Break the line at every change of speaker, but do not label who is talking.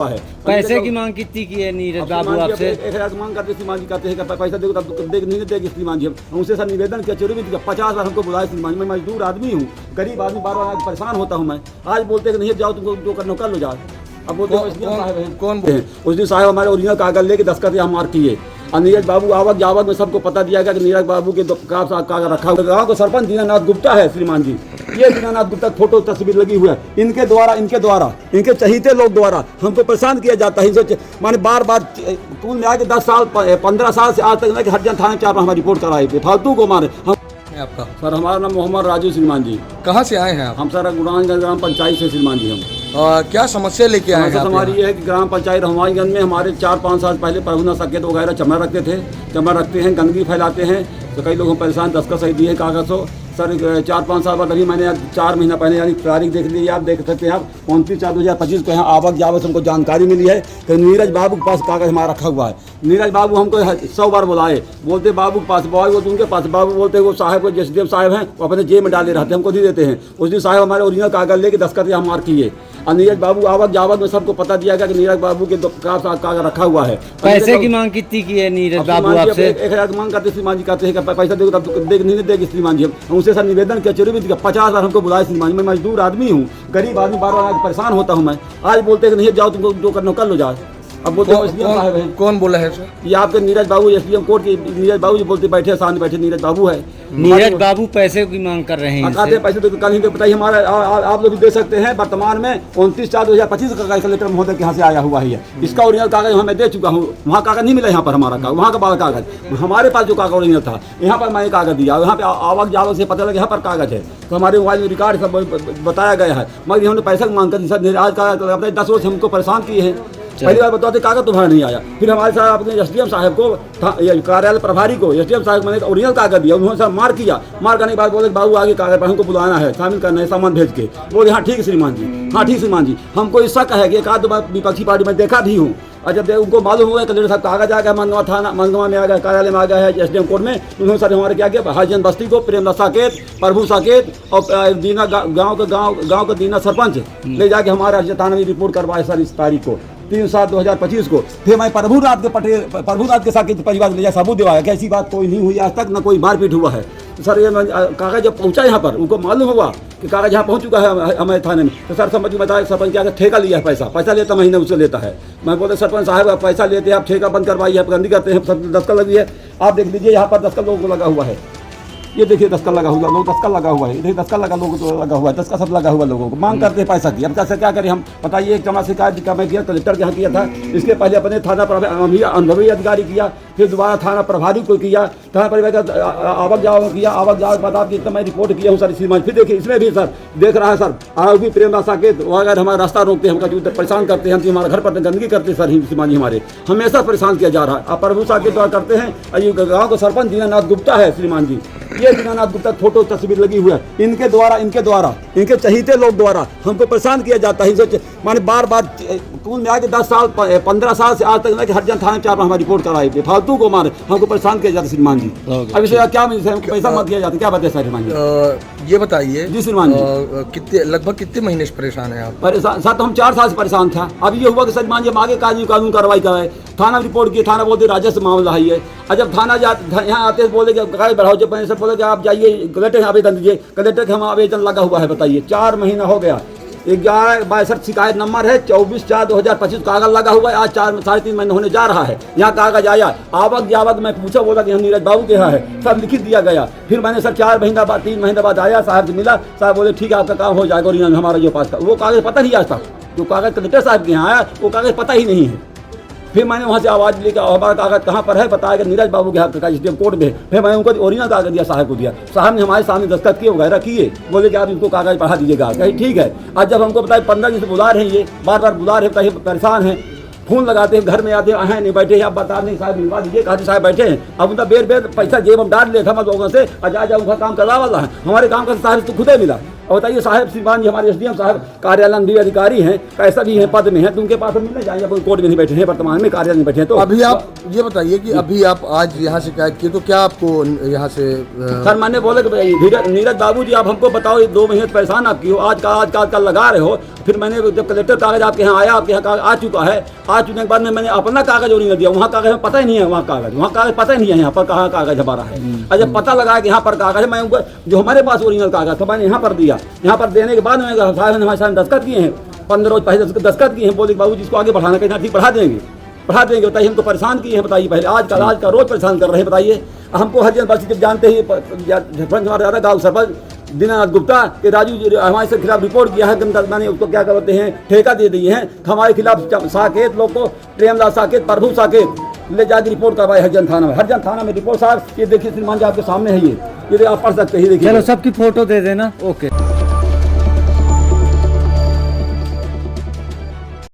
है।
पैसे की मांग कितनी की है नीरज बाबू आपसे?
1,000 की मांग करते श्रीमान जी, कहते हैं कि पैसा देखो तब नहीं देगी श्रीमान जी। हम उनसे सर निवेदन किया, चोरी भी किया, 50 बार हमको बुलाया श्रीमान जी। मैं मजदूर आदमी हूँ, गरीब आदमी, बार बार परेशान होता हूँ मैं। आज बोलते हैं कि नहीं जाओ, तुमको जो करना कर लो जाओ। अब बोलते हैं कौन उस दिन साहब हमारे ओरिजिनल कागज लेके दस्तखत यहाँ मार किए। और नीरज बाबू आवक जावक में सबको पता दिया गया कि नीरज बाबू के कागज रखा हुआ। गाँव का सरपंच दीनानाथ गुप्ता है श्रीमान जी। ये दीनानाथ गुप्ता फोटो तस्वीर लगी हुई है। इनके द्वारा इनके चहीते लोग द्वारा हमको परेशान किया जाता है। माने बार बार कुल मिला के 10 साल 15 साल से आज तक हरिजन थाने 4 बार हमारी रिपोर्ट कराई थे, फालतू को मारे हम।
आपका
सर हमारा नाम मोहम्मद राजू श्रीमान जी।
कहाँ से आए हैं आप?
हम सर गुरानगंज ग्राम पंचायत से श्रीमान जी। हम
क्या समस्या लेके आए हैं?
हमारी ये है कि ग्राम पंचायत रहुमाईगंज में हमारे 4-5 साल पहले प्रभुना सकेत वगैरह चमड़ा रखते थे, चमड़ा रखते हैं, गंदगी फैलाते हैं, तो कई लोग हम परेशान, दस्तखत सही दिए कागज हो। सर 4-5 साल बाद अभी मैंने 4 महीना पहले यानी तारीख देख ली, आप देख सकते हैं आप 29/4/2025 को यहाँ आवक जावक हमको जानकारी मिली है कि नीरज बाबू के पास कागज हमारा रखा हुआ है। नीरज बाबू हमको 100 बार बुलाए, बोलते बाबू के पास बॉय बोलते उनके पास, बाबू बोलते वो साहब को जसदेव साहब हैं वो अपने जेब में डाले रहते, हमको नहीं देते हैं। उस दिन साहब हमारे ओरिजिनल कागज लेके दस्तखत यहाँ मार किए। और नीरज बाबू आवक जावक में सबको पता दिया गया कि नीरज बाबू के कागज रखा हुआ है।
पैसे की मांग कितनी की है नीरज बाबू आपसे?
1,000 की मांग करते श्रीमान जी, कहते हैं कि पैसा देखो तब नहीं देगी श्रीमान जी। हम उनसे सर निवेदन किया, चोरी भी किया, 50 बार हमको बुलाया श्रीमान जी। मैं मजदूर आदमी हूँ, गरीब आदमी, बार बार परेशान होता हूँ मैं। आज बोलते हैं कि नहीं जाओ, तुमको जो करना कर लो जाओ। अब बोलते हैं
कौन बोला है सर?
ये आपके नीरज बाबू एसडीएम कोर्ट के नीरज बाबू जी बोलते बैठे, सामने बैठे नीरज बाबू है।
नीरज बाबू पैसे की मांग कर रहे हैं?
कहते हैं पैसे तो कल ही बताइए, हमारा आप लोग भी दे सकते हैं। वर्तमान में 29/4/2025 का कागज कलेक्टर महोदय के यहाँ से आया हुआ है। इसका ओरिजिनल कागज मैं दे चुका हूँ। वहाँ कागज नहीं मिला, यहाँ पर हमारा कागज, वहाँ का बड़ा कागज। हमारे पास जो कागज ओरिजिनल था यहाँ पर मैंने कागज दिया, यहाँ पे आवक जावक से पता लगा यहाँ पर कागज है, तो हमारे मोबाइल में रिकॉर्ड सब बताया गया है। मगर इन्होंने पैसा की मांग कर दी सर। आज का 10 वर्ष हमको परेशान किए हैं। पहली बार बताते कागज तुम्हारा नहीं आया, फिर हमारे साथ अपने एसडीएम साहब को, कार्यालय प्रभारी को, एसडीएम साहब मैंने ओरिजिनल कागज दिया, उन्होंने सर मार किया। मार करने के बाद बोले बाबू आगे कागज पर हमको बुलाना है, शामिल करना है, सामान भेज के। बोले हाँ ठीक है श्रीमान जी, हाँ ठीक श्रीमान जी। हमको इसका कहे कि एक आध बार विपक्षी पार्टी में देखा भी हूँ, और जब उनको मालूम हुआ कलेक्टर साहब कागज आ गया, मनगवा थाना मनगवा में आ गया, कार्यालय में आ गया है एसडीएम कोर्ट में, उन्होंने सर हमारे क्या किया, हरिजन बस्ती को प्रेमदास साकेत, प्रभु साकेत और दीना गाँव का दीना सरपंच ले जाके हमारे हरिजन थाना में रिपोर्ट करवाए सर इस तारीख को 3/7/2025 को। फिर मैं प्रभुनाथ के साथ परिवार ले जाए सबूत दिवाया कि ऐसी बात कोई नहीं हुई आज तक, न कोई मारपीट हुआ है। तो सर ये कागज जब पहुंचा यहाँ पर, उनको मालूम हुआ कि कागज यहाँ पहुंच चुका है हमारे थाने में, तो सर समझ में बताया सरपंच क्या ठेका लिया है, पैसा लेता महीने उससे लेता है। मैं बोलते सरपंच साहब आप पैसा लेते हैं, आप ठेका बंद करवाइए, आप गंदी करते हैं, सब दस्तखत लगी है। आप देख लीजिए यहाँ पर दस्तखत लोगों को लगा हुआ है, ये देखिए दस्तखत लगा हुआ, लोग दस्तखत लगा हुआ है, देखिए दस्तखत लगा लोगों को लगा हुआ है, दस्तखत सब लगा हुआ लोगों को। मांग करते हैं पैसा की, अब कैसे क्या करें हम बताइए। एक जमा शिकायत मैं किया, कलेक्टर के यहाँ किया था, इसके पहले अपने थाना अनुभवी अधिकारी किया, फिर दोबारा थाना प्रभारी को किया, थाना परिवार आवक जावक किया, आवक जावक बाद आपकी मैं रिपोर्ट किया हूँ सर श्रीमान। फिर देखिए इसमें भी सर देख रहा है सर आरोपी प्रेमदास साकेत वगैरह हमारा रास्ता रोकते हैं, हमका परेशान करते हैं, हमारे घर पर गंदगी करते हैं सर श्रीमान जी। हमारे हमेशा परेशान किया जा रहा है। आप प्रभु साकेत द्वारा करते हैं, गाँव का सरपंच दीनानाथ गुप्ता है श्रीमान जी। ये दीनानाथ गुप्ता फोटो तस्वीर लगी हुई है। इनके द्वारा इनके चहीते लोग द्वारा हमको परेशान किया जाता है। माने बार बार कुल मिला के 10 साल 15 साल से आज तक हरिजन थाने 4 बार हमारी रिपोर्ट कराई थी, फालतू को मारे हमको परेशान किया जाता है श्रीमान जी। अब इसे क्या पैसा मत किया जाता, क्या बताए सर श्रीमान जी?
ये बताइए
जी श्रीमान जी,
लगभग कितने महीने से परेशान है आप?
परेशान सर तो हम 4 साल से परेशान था। अब ये हुआ कि श्रीमान जी हम आगे कानून कार्रवाई कराए, थाना रिपोर्ट किए, थाना बोलते राजस्व मामला है ये। और जब थाना यहाँ आते बोले कि कागज बढ़ाओ, जब मैंने सब बोले कि आप जाइए कलेक्टर आवेदन दीजिए, कलेक्टर के हम आवेदन लगा हुआ है। बताइए 4 महीना हो गया, 11/62 शिकायत नंबर है, 24/4/2025 कागज लगा हुआ है। आज 3.5 महीने होने जा रहा है, यहाँ कागज आया। आवक जावक मैं पूछा, बोला कि हम नीरज बाबू के यहाँ है, सब लिखित दिया गया। फिर मैंने सर 4 महीना बाद 3 महीने बाद आया, साहब से मिला, साहब बोले ठीक है आपका काम हो जाएगा। और हमारा जो पास था वो कागज पता नहीं आज तक, जो कागज कलेक्टर साहब के यहाँ आया वो कागज पता ही नहीं है। फिर मैंने वहाँ से आवाज़ लेकर हमारा कागज कहाँ पर है बताया कि नीरज बाबू के हाथ का एसडीएम कोर्ट में। फिर मैंने उनको ओरिजिनल कागज दिया, साहब को दिया, साहब ने हमारे सामने दस्तखत किए वगैरह किए, बोले कि आप इनको कागज पढ़ा दीजिएगा। कहीं ठीक है। आज जब हमको बताया 15 दिन से बुला रहे हैं, ये बार बार बुला रहे हैं, कहीं परेशान हैं, फोन लगाते हैं, घर में आते हैं, नहीं बैठे हैं, आप बता नहीं साहब मिलवा दीजिए, कहा साहब बैठे हैं। अब उनका बेर पैसा जेब हम डाल लेता हम लोगों से, जा उनका काम करवा वाला है, हमारे काम का साहब तो खुद ही मिला। और बताइए साहब श्रीमान जी हमारे एसडीएम साहब कार्यालय भी अधिकारी हैं, पैसा भी है, पद में है, तो उनके पास हम मिलने जाएंगे। अब कोर्ट में नहीं बैठे हैं, वर्तमान में कार्यालय में बैठे हैं। तो
अभी आप ये बताइए कि अभी आप आज यहाँ शिकायत की तो क्या आपको यहाँ से
सर मैंने बोला कि नीरज बाबू जी आप हमको बताओ, ये 2 महीने परेशान आप की हो, आज का लगा रहे हो। फिर मैंने जब कलेक्टर कागज आपके यहाँ आया, आपके यहाँ कागज आ चुका है, आ चुके के बाद में मैंने अपना कागज ओरिजिनल दिया। वहाँ कागज हमें पता ही नहीं है, वहाँ कागज पता ही नहीं है यहाँ पर कहाँ कागज हमारा है। और जब पता लगा कि यहाँ पर कागज है, मैं उनको जो हमारे पास ओरिजिनल कागज था मैंने यहाँ पर दिया। यहाँ पर देने के बाद में साहब ने हमारे साथ दस्तखत किए हैं, 15 रोज पहले दस्तखत किए हैं। बोले बाबू जी इसको आगे बढ़ाना कहना ठीक बढ़ा देंगे। बताइए हमको परेशान किए हैं, बताइए पहले आज का रोज परेशान कर रहे हैं। बताइए हमको हरिजन पार्टी जब जानते ही सरपंच हमारे ज़्यादा गाँव सरपंच दीनानाथ गुप्ता के राजू हमारे से खिलाफ रिपोर्ट किया है, मैंने उसको क्या करते हैं ठेका दे दिए हैं। हमारे खिलाफ साकेत लोग को प्रेमदास साकेत, प्रभु साकेत ले जाकर रिपोर्ट करवाए हरिजन थाना में रिपोर्ट। साहब ये देखिए श्रीमान जी आपके सामने है, ये आप पढ़ सकते हैं, देखिए।
चलो सबकी फोटो दे देना। ओके।